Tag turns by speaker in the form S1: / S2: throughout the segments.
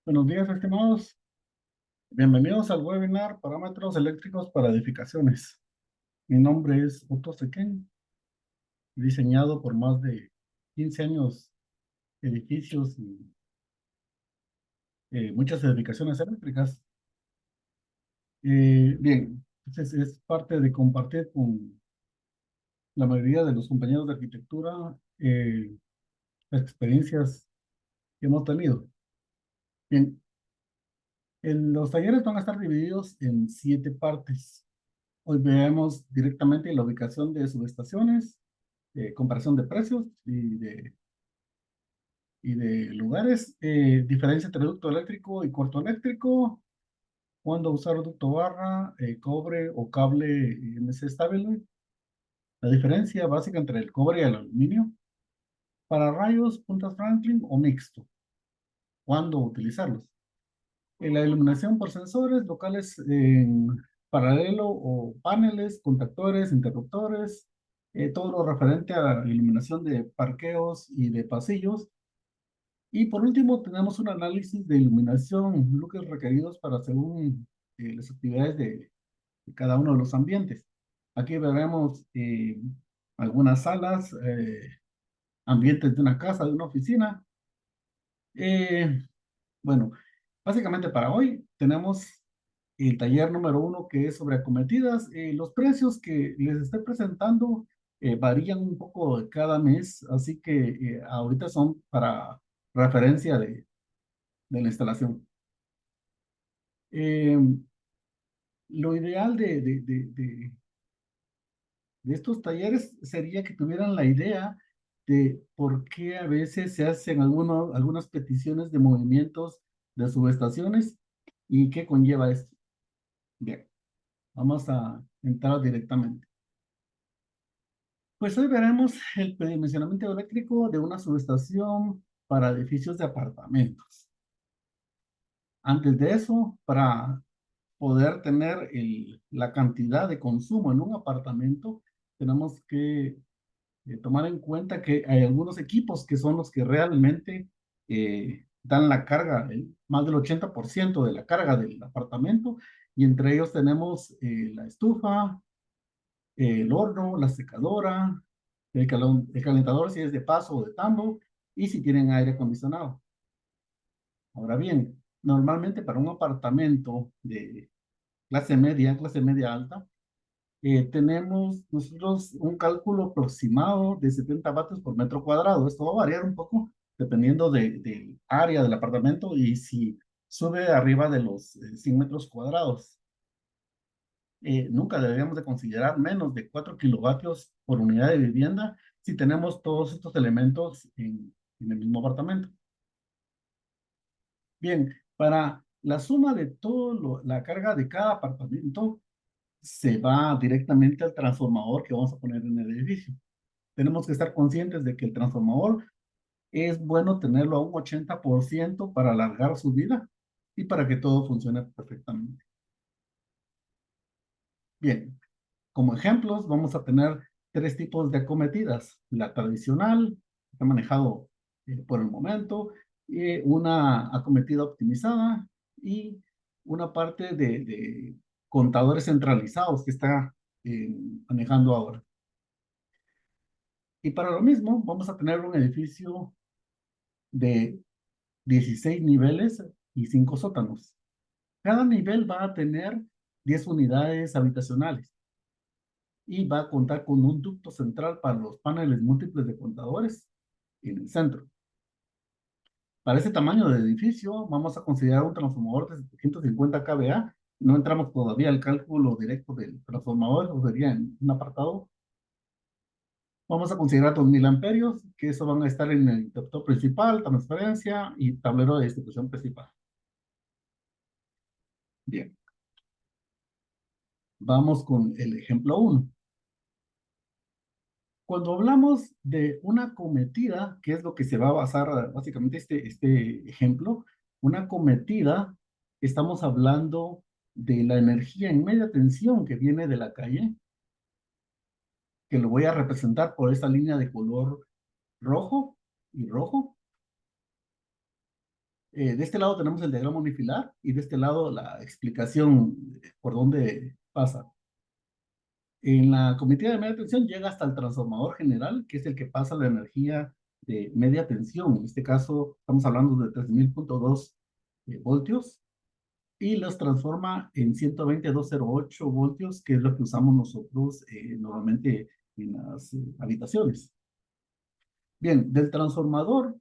S1: Buenos días, estimados. Bienvenidos al webinar Parámetros eléctricos para edificaciones. Mi nombre es Otto Sequén. He diseñado por más de 15 años edificios y muchas edificaciones eléctricas. Bien, entonces es parte de compartir con la mayoría de los compañeros de arquitectura las experiencias que hemos tenido. Bien, los talleres van a estar divididos en 7 partes. Hoy veremos directamente la ubicación de subestaciones, comparación de precios y de lugares, diferencia entre ducto eléctrico y corto eléctrico, cuándo usar ducto barra, cobre o cable MC estable, la diferencia básica entre el cobre y el aluminio, para rayos, puntas Franklin o mixto, cuándo utilizarlos. La iluminación por sensores locales en paralelo o paneles, contactores, interruptores, todo lo referente a la iluminación de parqueos y de pasillos. Y por último, tenemos un análisis de iluminación, looks requeridos para según las actividades de cada uno de los ambientes. Aquí veremos algunas salas, ambientes de una casa, de una oficina. Eh, bueno, básicamente para hoy tenemos el taller número 1 que es sobre acometidas. Los precios que les estoy presentando varían un poco de cada mes, así que ahorita son para referencia de la instalación. Eh, lo ideal de estos talleres sería que tuvieran la idea de por qué a veces se hacen algunas peticiones de movimientos de subestaciones y qué conlleva esto. Bien, vamos a entrar directamente. Pues hoy veremos el predimensionamiento eléctrico de una subestación para edificios de apartamentos. Antes de eso, para poder tener la cantidad de consumo en un apartamento, tenemos que tomar en cuenta que hay algunos equipos que son los que realmente dan la carga, más del 80% de la carga del apartamento, y entre ellos tenemos la estufa, el horno, la secadora, el calentador si es de paso o de tambo, y si tienen aire acondicionado. Ahora bien, normalmente para un apartamento de clase media alta, tenemos nosotros un cálculo aproximado de 70 vatios por metro cuadrado. Esto va a variar un poco dependiendo del área del apartamento y si sube arriba de los 100 metros cuadrados. Nunca deberíamos de considerar menos de 4 kilovatios por unidad de vivienda si tenemos todos estos elementos en el mismo apartamento. Bien, para la suma de toda la carga de cada apartamento, se va directamente al transformador que vamos a poner en el edificio. Tenemos que estar conscientes de que el transformador es bueno tenerlo a un 80% para alargar su vida y para que todo funcione perfectamente. Bien, como ejemplos vamos a tener 3 tipos de acometidas. La tradicional, que está manejado por el momento, una acometida optimizada y una parte de contadores centralizados que está manejando ahora. Y para lo mismo, vamos a tener un edificio de 16 niveles y 5 sótanos. Cada nivel va a tener 10 unidades habitacionales y va a contar con un ducto central para los paneles múltiples de contadores en el centro. Para ese tamaño de edificio, vamos a considerar un transformador de 750 kVA. No entramos todavía al cálculo directo del transformador, eso sería en un apartado. Vamos a considerar 2000 amperios, que eso van a estar en el interruptor principal, transferencia y tablero de distribución principal. Bien, vamos con el ejemplo 1. Cuando hablamos de una cometida, que es lo que se va a basar básicamente este ejemplo, una cometida, estamos hablando de la energía en media tensión que viene de la calle, que lo voy a representar por esta línea de color rojo y rojo. De este lado tenemos el diagrama unifilar y de este lado la explicación por dónde pasa. En la cometida de media tensión llega hasta el transformador general, que es el que pasa la energía de media tensión. En este caso estamos hablando de 3000.2 voltios y los transforma en 120.208 voltios, que es lo que usamos nosotros normalmente en las habitaciones. Bien, el transformador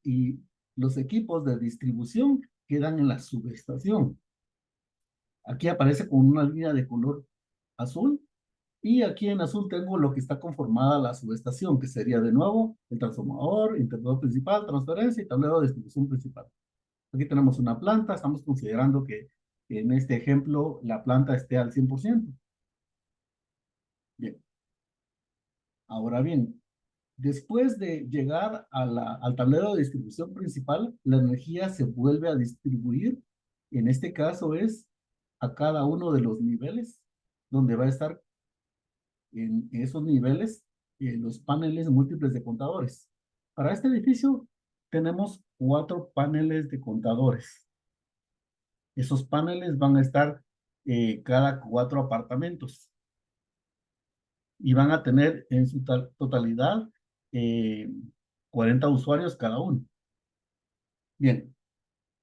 S1: y los equipos de distribución quedan en la subestación. Aquí aparece con una línea de color azul y aquí en azul tengo lo que está conformada la subestación, que sería de nuevo el transformador, interruptor principal, transferencia y tablero de distribución principal. Aquí tenemos una planta, estamos considerando que en este ejemplo la planta esté al 100%. Bien, ahora bien, después de llegar a al tablero de distribución principal, la energía se vuelve a distribuir. En este caso es a cada uno de los niveles, donde va a estar en esos niveles los paneles múltiples de contadores. Para este edificio tenemos 4 paneles de contadores. Esos paneles van a estar cada 4 apartamentos y van a tener en su totalidad eh, 40 usuarios cada uno. Bien,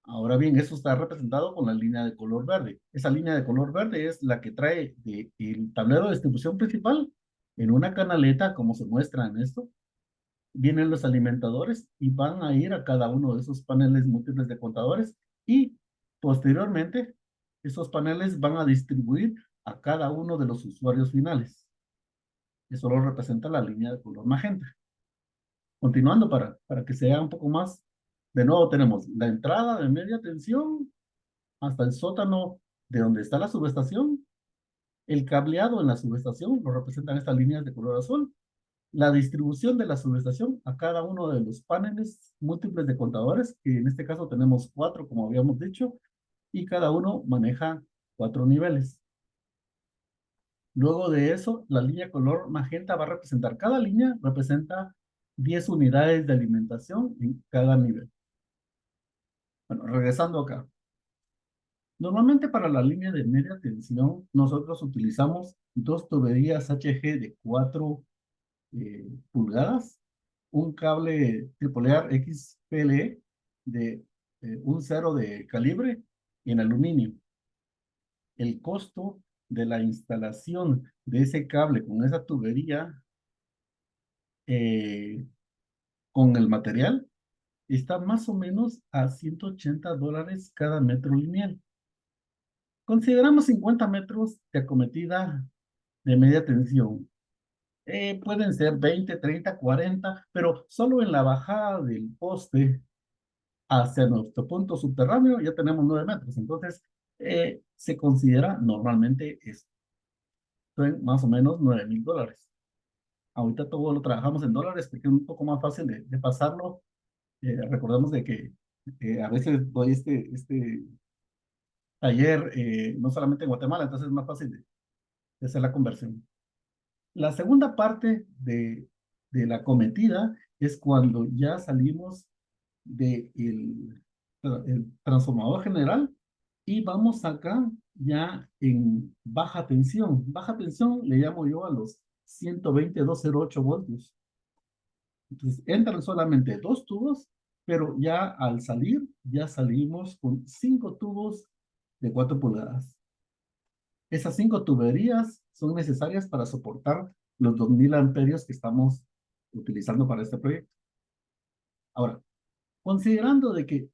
S1: ahora bien, eso está representado con la línea de color verde. Esa línea de color verde es la que trae el tablero de distribución principal en una canaleta, como se muestra en esto. Vienen los alimentadores y van a ir a cada uno de esos paneles múltiples de contadores y posteriormente esos paneles van a distribuir a cada uno de los usuarios finales. Eso lo representa la línea de color magenta. Continuando para que sea un poco más, de nuevo tenemos la entrada de media tensión hasta el sótano de donde está la subestación. El cableado en la subestación lo representan estas líneas de color azul. La distribución de la subestación a cada uno de los paneles múltiples de contadores, que en este caso tenemos 4, como habíamos dicho, y cada uno maneja 4 niveles. Luego de eso, la línea color magenta va a representar, cada línea representa 10 unidades de alimentación en cada nivel. Bueno, regresando acá. Normalmente para la línea de media tensión, nosotros utilizamos 2 tuberías HG de 4 pulgadas, un cable AAA XPLE de un 0 de calibre en aluminio. El costo de la instalación de ese cable con esa tubería eh, con el material está más o menos a $180 cada metro lineal. Consideramos 50 metros de acometida de media tensión. Pueden ser 20, 30, 40, pero solo en la bajada del poste hacia nuestro punto subterráneo ya tenemos 9 metros. Entonces, se considera normalmente esto en más o menos $9,000. Ahorita todo lo trabajamos en dólares porque es un poco más fácil de pasarlo. Recordemos de que a veces doy este taller no solamente en Guatemala, entonces es más fácil de hacer la conversión. La segunda parte de la cometida es cuando ya salimos del el transformador general y vamos acá ya en baja tensión. Baja tensión le llamo yo a los 120.208 voltios. Entonces entran solamente 2 tubos, pero ya al salir, ya salimos con 5 tubos de 4 pulgadas. Esas 5 tuberías son necesarias para soportar los 2000 amperios que estamos utilizando para este proyecto. Ahora, considerando de que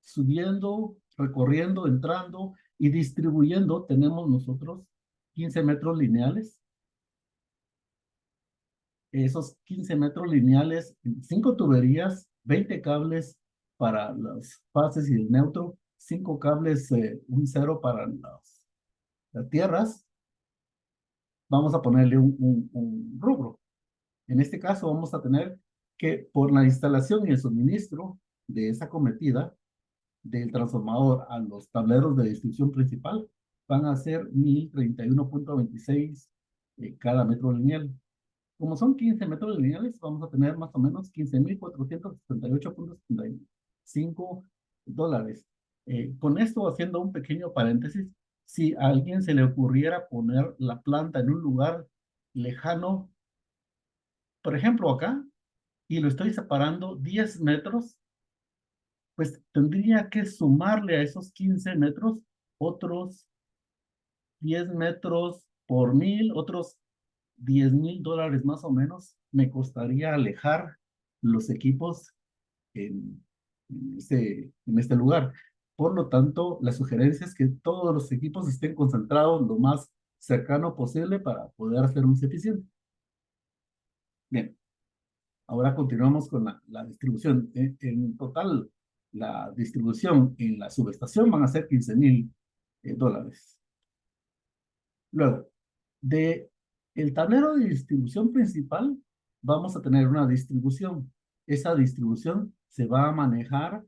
S1: subiendo, recorriendo, entrando y distribuyendo, tenemos nosotros 15 metros lineales. Esos 15 metros lineales, 5 tuberías, 20 cables para las fases y el neutro, 5 cables, un cero para las tierras. Vamos a ponerle un rubro. En este caso vamos a tener que por la instalación y el suministro de esa cometida, del transformador a los tableros de distribución principal, van a ser 1031.26 cada metro lineal. como son 15 metros lineales, vamos a tener más o menos 15.478.75 dólares. Con esto, haciendo un pequeño paréntesis, si a alguien se le ocurriera poner la planta en un lugar lejano, por ejemplo acá, y lo estoy separando 10 metros, pues tendría que sumarle a esos 15 metros otros 10 metros por 1,000, otros 10,000 dólares más o menos, me costaría alejar los equipos en, en este lugar. Por lo tanto, la sugerencia es que todos los equipos estén concentrados lo más cercano posible para poder ser más eficiente. Bien, ahora continuamos con la distribución. En total, la distribución en la subestación van a ser 15,000 dólares. Luego, de el tablero de distribución principal, vamos a tener una distribución. Esa distribución se va a manejar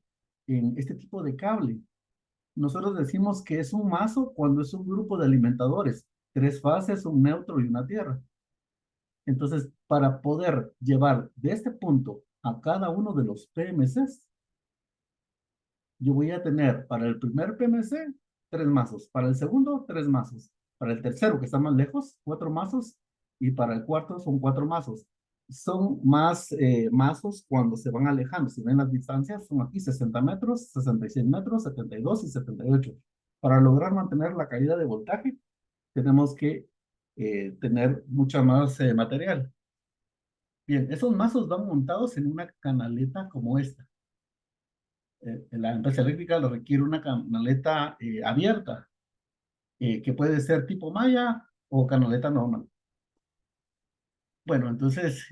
S1: en este tipo de cable. Nosotros decimos que es un mazo cuando es un grupo de alimentadores, 3 fases, un neutro y una tierra. Entonces, para poder llevar de este punto a cada uno de los PMCs, yo voy a tener para el primer PMC 3 mazos, para el segundo 3 mazos, para el tercero que está más lejos 4 mazos y para el cuarto son 4 mazos. Son más mazos cuando se van alejando. Si ven las distancias, son aquí 60 metros, 66 metros, 72 y 78. Para lograr mantener la caída de voltaje, tenemos que tener mucha más material. Bien, esos mazos van montados en una canaleta como esta. La empresa eléctrica lo requiere una canaleta abierta, que puede ser tipo malla o canaleta normal. Bueno, entonces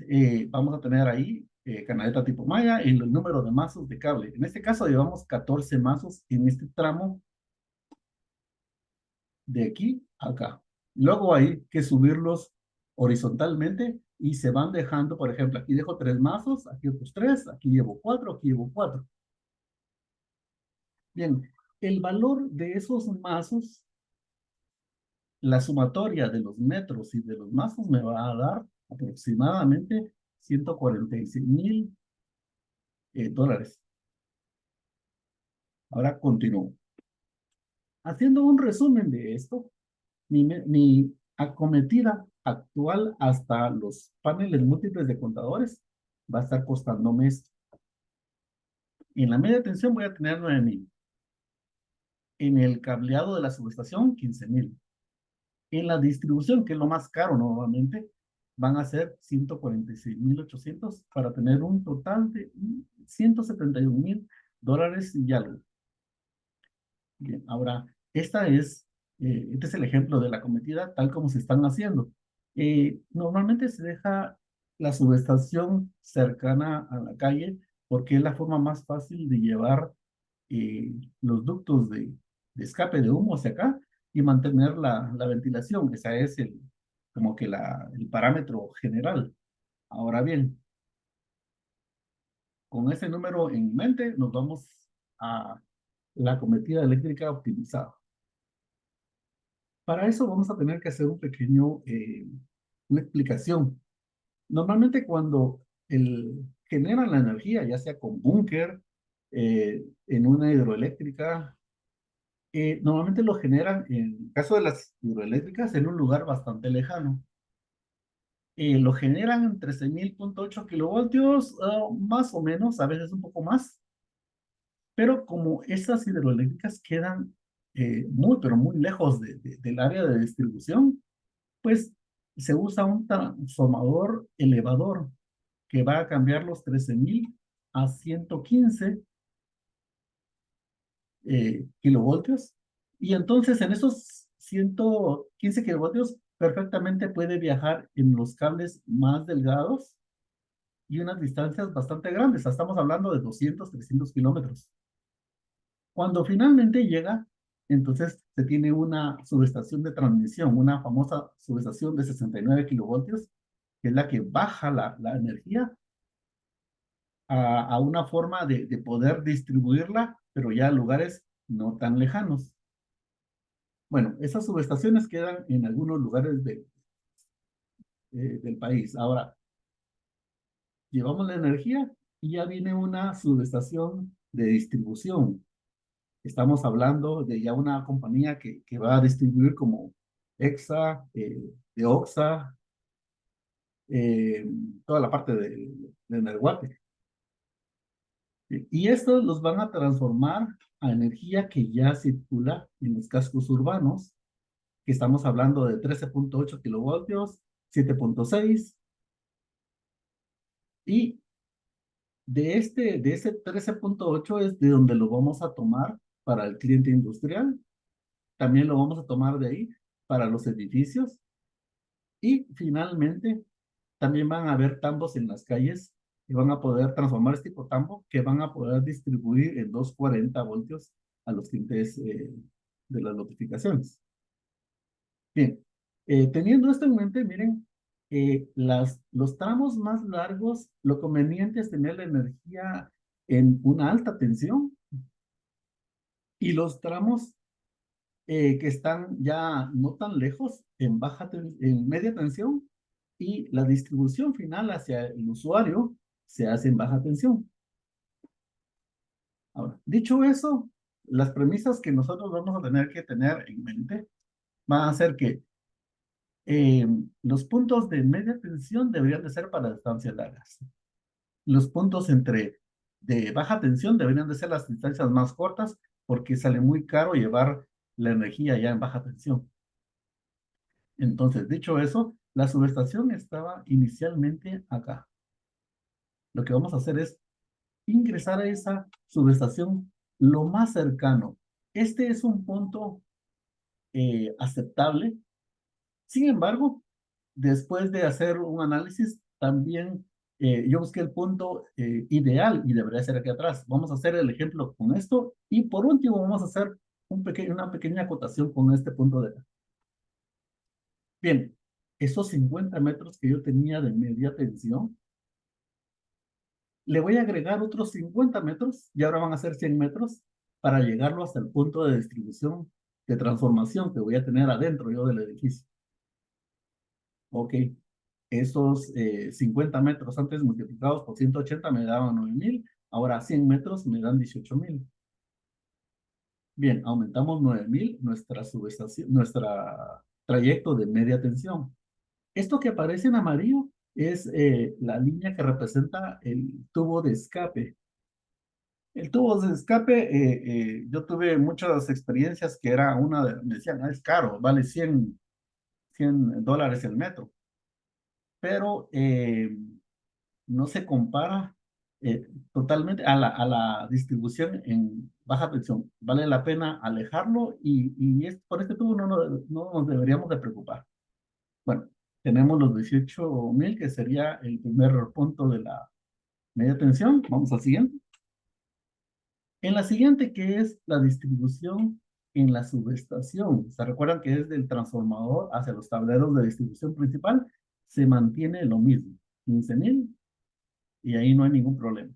S1: vamos a tener ahí canaleta tipo malla y el número de mazos de cable. En este caso llevamos 14 mazos en este tramo de aquí a acá. Luego hay que subirlos horizontalmente y se van dejando, por ejemplo, aquí dejo 3 mazos, aquí otros 3, aquí llevo 4, aquí llevo 4. Bien, el valor de esos mazos, la sumatoria de los metros y de los mazos me va a dar aproximadamente 146,000 dólares. Ahora continúo. Haciendo un resumen de esto, mi acometida actual hasta los paneles múltiples de contadores va a estar costándome esto. En la media tensión voy a tener 9,000. En el cableado de la subestación, 15,000. En la distribución, que es lo más caro normalmente, van a ser 146,800 para tener un total de 171,000 dólares y algo. Bien, ahora, este es el ejemplo de la cometida tal como se están haciendo. Normalmente se deja la subestación cercana a la calle porque es la forma más fácil de llevar los ductos de escape de humo hacia acá y mantener la ventilación. Ese es como que el parámetro general. Ahora bien, con ese número en mente, nos vamos a la cometida eléctrica optimizada. Para eso vamos a tener que hacer una explicación. Normalmente cuando generan la energía, ya sea con búnker, en una hidroeléctrica, normalmente lo generan, en el caso de las hidroeléctricas, en un lugar bastante lejano. Lo generan en 13,000.8 kilovoltios, más o menos, a veces un poco más, pero como esas hidroeléctricas quedan muy, pero muy lejos del área de distribución, pues se usa un transformador elevador que va a cambiar los 13,000 a 115 kilovoltios. Y entonces en esos 115 kilovoltios perfectamente puede viajar en los cables más delgados y unas distancias bastante grandes. Estamos hablando de 200, 300 kilómetros. Cuando finalmente llega, entonces se tiene una subestación de transmisión, una famosa subestación de 69 kilovoltios, que es la que baja la energía a una forma de poder distribuirla, pero ya a lugares no tan lejanos. Bueno, esas subestaciones quedan en algunos lugares del país. Ahora, llevamos la energía y ya viene una subestación de distribución. Estamos hablando de ya una compañía que va a distribuir como EXA, de OXA, eh, toda la parte de Energuate. Y estos los van a transformar a energía que ya circula en los cascos urbanos, que estamos hablando de 13.8 kilovoltios, 7.6, y de ese 13.8 es de donde lo vamos a tomar para el cliente industrial, también lo vamos a tomar de ahí para los edificios, y finalmente también van a haber tambos en las calles que van a poder transformar este tipo de tambo, que van a poder distribuir en 240 voltios a los clientes de las notificaciones. Bien, teniendo esto en mente, miren, los tramos más largos, lo conveniente es tener la energía en una alta tensión, y los tramos que están ya no tan lejos en media tensión, y la distribución final hacia el usuario se hace en baja tensión. Ahora, dicho eso, las premisas que nosotros vamos a tener que tener en mente van a ser que eh, los puntos de media tensión deberían de ser para distancias largas. Los puntos de baja tensión deberían de ser las distancias más cortas, porque sale muy caro llevar la energía ya en baja tensión. Entonces, dicho eso, la subestación estaba inicialmente acá. Lo que vamos a hacer es ingresar a esa subestación lo más cercano. Este es un punto aceptable. Sin embargo, después de hacer un análisis, también yo busqué el punto ideal y debería ser aquí atrás. Vamos a hacer el ejemplo con esto, y por último vamos a hacer una pequeña acotación con este punto de acá. Bien, esos 50 metros que yo tenía de media tensión, le voy a agregar otros 50 metros, y ahora van a ser 100 metros, para llegarlo hasta el punto de distribución, de transformación que voy a tener adentro yo del edificio. Ok, esos 50 metros antes multiplicados por 180 me daban 9.000, ahora 100 metros me dan 18.000. Bien, aumentamos 9.000 nuestra subestación, nuestra trayecto de media tensión. Esto que aparece en amarillo es la línea que representa el tubo de escape. El tubo de escape, yo tuve muchas experiencias que era me decían, es caro, vale $100 el metro, pero no se compara totalmente a la distribución en baja tensión. Vale la pena alejarlo, y por este tubo no nos deberíamos de preocupar. Bueno, tenemos los 18.000, que sería el primer punto de la media tensión. Vamos al siguiente. En la siguiente, que es la distribución en la subestación. ¿Se recuerdan que es del transformador hacia los tableros de distribución principal? Se mantiene lo mismo, 15.000, y ahí no hay ningún problema.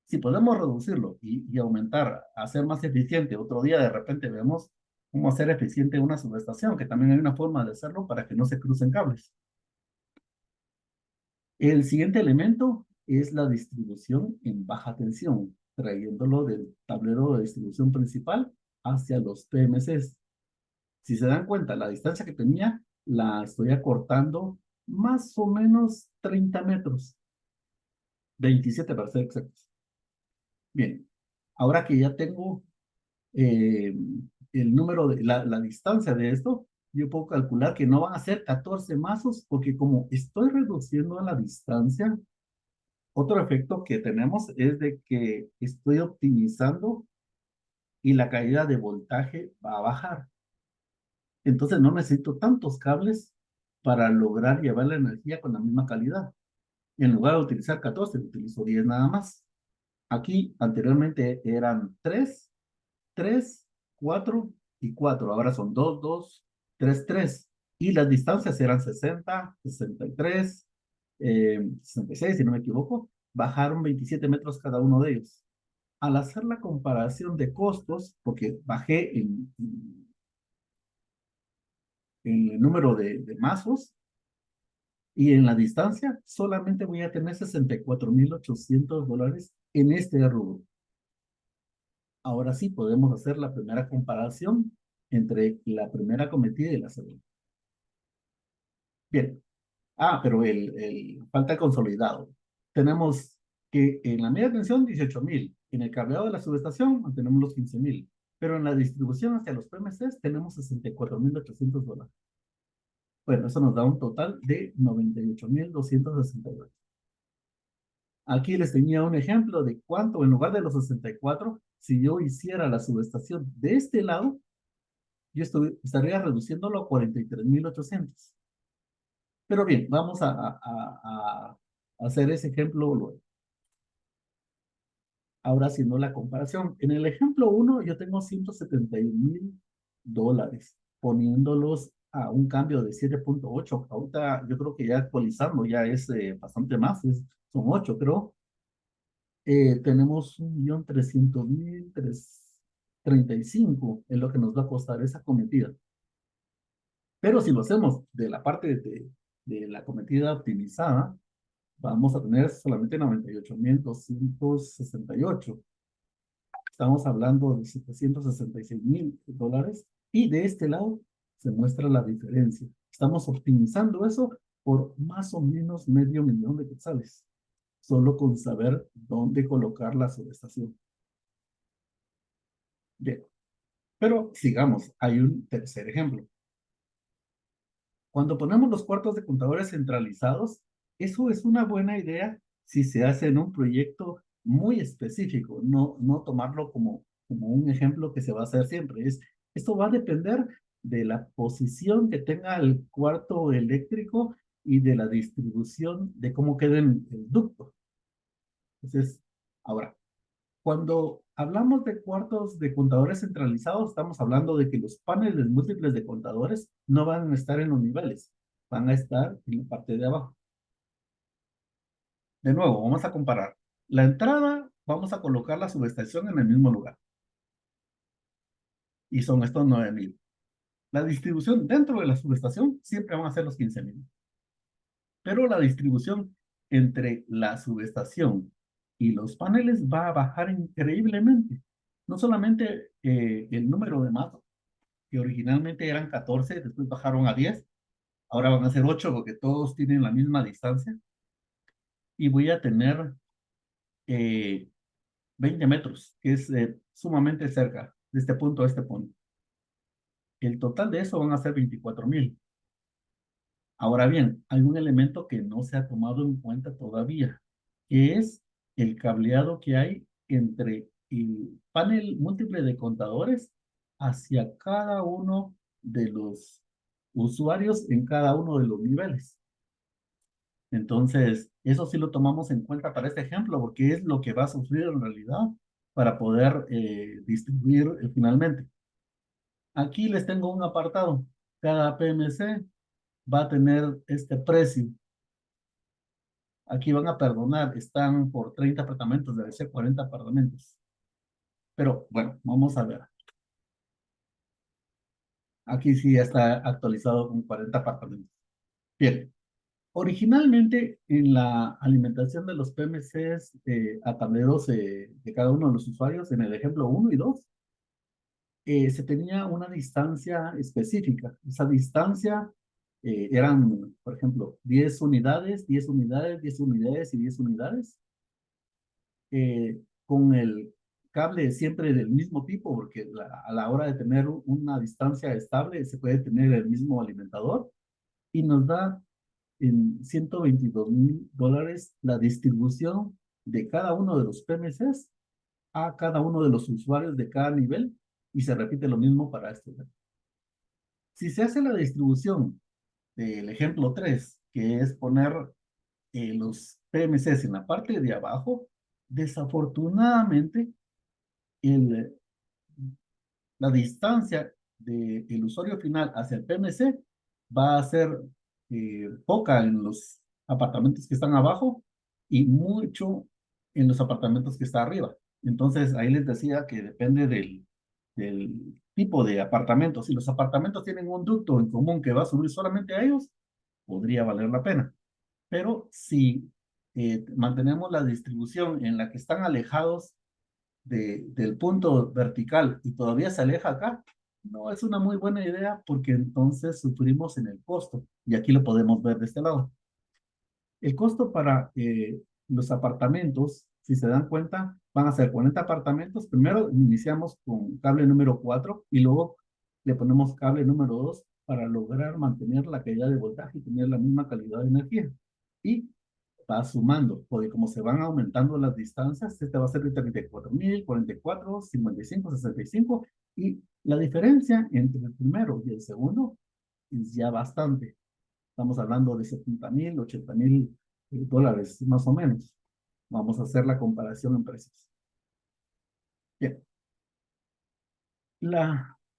S1: Si podemos reducirlo y aumentar, hacer más eficiente, otro día de repente vemos cómo hacer eficiente una subestación, que también hay una forma de hacerlo para que no se crucen cables. El siguiente elemento es la distribución en baja tensión, trayéndolo del tablero de distribución principal hacia los PMCs. Si se dan cuenta, la distancia que tenía la estoy acortando más o menos 30 metros, 27 para ser exactos. Bien, ahora que ya tengo eh, el número de la distancia de esto, yo puedo calcular que no van a ser 14 mazos, porque como estoy reduciendo la distancia, otro efecto que tenemos es de que estoy optimizando, y la caída de voltaje va a bajar. Entonces no necesito tantos cables para lograr llevar la energía con la misma calidad. En lugar de utilizar 14, utilizo 10 nada más. Aquí anteriormente eran 3, 3, 4 y 4. Ahora son 2, 2, 3, 3. Y las distancias eran 60, 63, 66, si no me equivoco. Bajaron 27 metros cada uno de ellos. Al hacer la comparación de costos, porque bajé en el número de mazos, Y en la distancia solamente voy a tener $64,800 en este rubro. Ahora sí podemos hacer la primera comparación entre la primera cometida y la segunda. Bien. Pero falta el consolidado. Tenemos que en la media tensión 18,000. En el cableado de la subestación mantenemos los 15,000. Pero en la distribución hacia los PMCs tenemos $64,800. Bueno, eso nos da un total de 98,268. Aquí les tenía un ejemplo de cuánto, en lugar de los 64, si yo hiciera la subestación de este lado, yo estaría reduciéndolo a 43,800. Pero bien, vamos a hacer ese ejemplo luego. Ahora haciendo la comparación. En el ejemplo 1 yo tengo $171,000, poniéndolos a un cambio de 7,8. Ahorita yo creo que ya actualizando ya es bastante más, son 8, pero tenemos 1,300,000, 35 es lo que nos va a costar esa cometida. Pero si lo hacemos de la parte de la cometida optimizada, vamos a tener solamente 98,268. Estamos hablando de $766,000. Y de este lado se muestra la diferencia. Estamos optimizando eso por más o menos $500,000 de quetzales, solo con saber dónde colocar la subestación. Bien, pero sigamos, hay un tercer ejemplo. Cuando ponemos los cuartos de contadores centralizados, eso es una buena idea si se hace en un proyecto muy específico, no tomarlo como un ejemplo que se va a hacer siempre. Esto va a depender de la posición que tenga el cuarto eléctrico y de la distribución de cómo quede el ducto. Entonces, ahora, cuando hablamos de cuartos de contadores centralizados, estamos hablando de que los paneles múltiples de contadores no van a estar en los niveles, van a estar en la parte de abajo. De nuevo, vamos a comparar. La entrada, vamos a colocar la subestación en el mismo lugar. Y son estos 9,000. La distribución dentro de la subestación siempre van a ser los 15,000. Pero la distribución entre la subestación y los paneles va a bajar increíblemente. No solamente el número de más, que originalmente eran 14, después bajaron a 10, ahora van a ser 8 porque todos tienen la misma distancia. Y voy a tener 20 metros, que es sumamente cerca de este punto a este punto. El total de eso van a ser 24,000. Ahora bien, hay un elemento que no se ha tomado en cuenta todavía, que es el cableado que hay entre el panel múltiple de contadores hacia cada uno de los usuarios en cada uno de los niveles. Entonces, eso sí lo tomamos en cuenta para este ejemplo, porque es lo que va a sufrir en realidad para poder distribuir finalmente. Aquí les tengo un apartado. Cada PMC va a tener este precio. Aquí van a perdonar, están por 30 apartamentos, debe ser 40 apartamentos. Pero bueno, vamos a ver. Aquí sí ya está actualizado con 40 apartamentos. Bien, originalmente en la alimentación de los PMCs a tableros de cada uno de los usuarios, en el ejemplo 1 y 2, se tenía una distancia específica. Esa distancia eran, por ejemplo, 10 unidades, 10 unidades, 10 unidades y 10 unidades, con el cable siempre del mismo tipo, porque a la hora de tener una distancia estable se puede tener el mismo alimentador, y nos da en $122,000 la distribución de cada uno de los PMCs a cada uno de los usuarios de cada nivel, y se repite lo mismo para estos. Si se hace la distribución del ejemplo 3, que es poner los PMCs en la parte de abajo, desafortunadamente el, la distancia del usuario final hacia el PMC va a ser poca en los apartamentos que están abajo y mucho en los apartamentos que están arriba. Entonces, ahí les decía que depende del tipo de apartamento. Si los apartamentos tienen un ducto en común que va a subir solamente a ellos, podría valer la pena. Pero si mantenemos la distribución en la que están alejados del punto vertical y todavía se aleja acá, no es una muy buena idea porque entonces sufrimos en el costo. Y aquí lo podemos ver de este lado. El costo para los apartamentos, si se dan cuenta, van a ser 40 apartamentos. Primero iniciamos con cable número 4 y luego le ponemos cable número 2 para lograr mantener la calidad de voltaje y tener la misma calidad de energía. Y va sumando, porque como se van aumentando las distancias, este va a ser de 34.000, 44, 55, 65, y la diferencia entre el primero y el segundo es ya bastante. Estamos hablando de 70.000, 80.000 dólares, más o menos. Vamos a hacer la comparación en precios. Bien.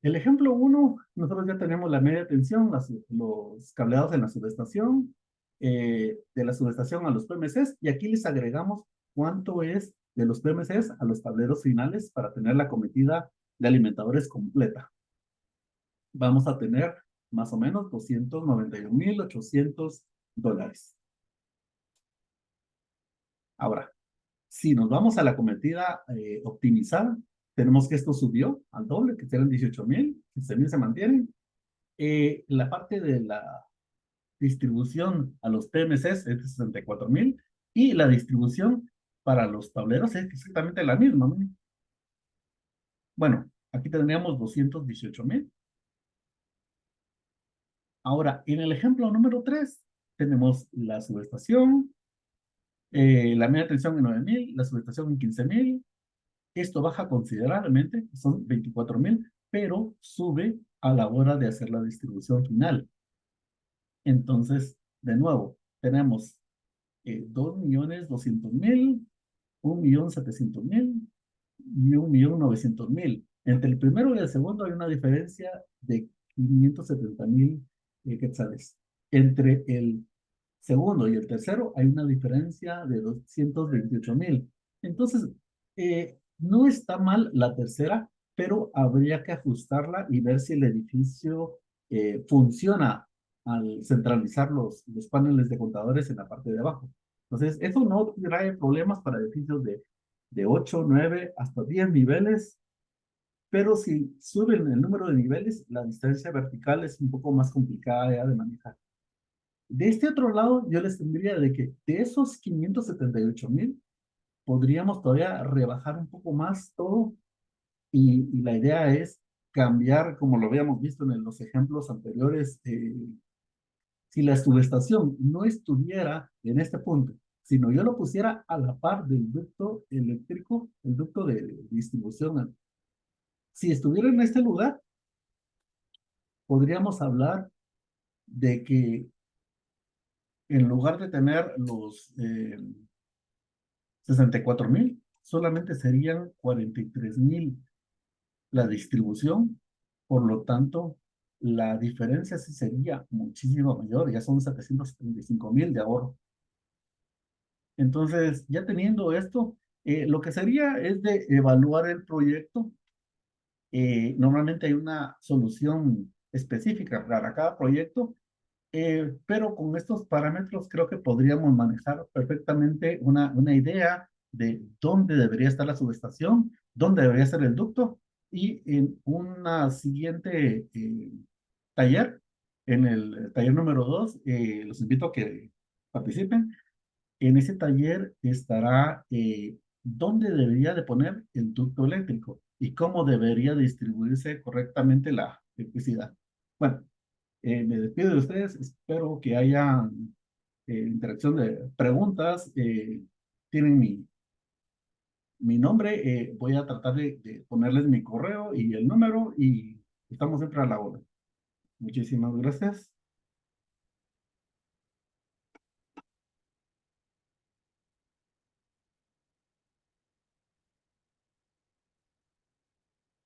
S1: El ejemplo uno, nosotros ya tenemos la media tensión, los cableados en la subestación, de la subestación a los PMCs, y aquí les agregamos cuánto es de los PMCs a los tableros finales para tener la cometida de alimentadores completa. Vamos a tener más o menos 291.800 dólares. Ahora, si nos vamos a la cometida optimizada, tenemos que esto subió al doble, que serán 18.000, 15.000 se mantienen. La parte de la distribución a los PMCs es de 64.000 y la distribución para los tableros es exactamente la misma, ¿no? Bueno, aquí tendríamos 218.000. Ahora, en el ejemplo número 3, tenemos la subestación, la media tensión en 9.000, la subestación en 15.000. Esto baja considerablemente, son 24.000, pero sube a la hora de hacer la distribución final. Entonces, de nuevo, tenemos 2.200.000, 1.700.000 y 1.900.000. Entre el primero y el segundo hay una diferencia de 570.000 quetzales. Entre el segundo y el tercero hay una diferencia de 228.000. Entonces, no está mal la tercera, pero habría que ajustarla y ver si el edificio funciona al centralizar los paneles de contadores en la parte de abajo. Entonces, eso no trae problemas para edificios de 8, 9, hasta 10 niveles, pero si suben el número de niveles, la distancia vertical es un poco más complicada ya de manejar. De este otro lado, yo les tendría de que de esos 578.000, podríamos todavía rebajar un poco más todo y la idea es cambiar, como lo habíamos visto en los ejemplos anteriores, si la subestación no estuviera en este punto, sino yo lo pusiera a la par del ducto eléctrico, el ducto de distribución. Si estuviera en este lugar, podríamos hablar de que en lugar de tener los 64.000, solamente serían 43.000 la distribución, por lo tanto, la diferencia sí sería muchísimo mayor, ya son 775.000 de ahorro. Entonces, ya teniendo esto, lo que sería es de evaluar el proyecto. Normalmente hay una solución específica para cada proyecto, pero con estos parámetros creo que podríamos manejar perfectamente una idea de dónde debería estar la subestación, dónde debería estar el ducto, y en una siguiente taller, en el taller número 2, los invito a que participen. En ese taller estará dónde debería de poner el ducto eléctrico y cómo debería distribuirse correctamente la electricidad. Bueno, me despido de ustedes, espero que haya interacción de preguntas. Tienen mi nombre, voy a tratar de ponerles mi correo y el número y estamos siempre a la hora. Muchísimas gracias.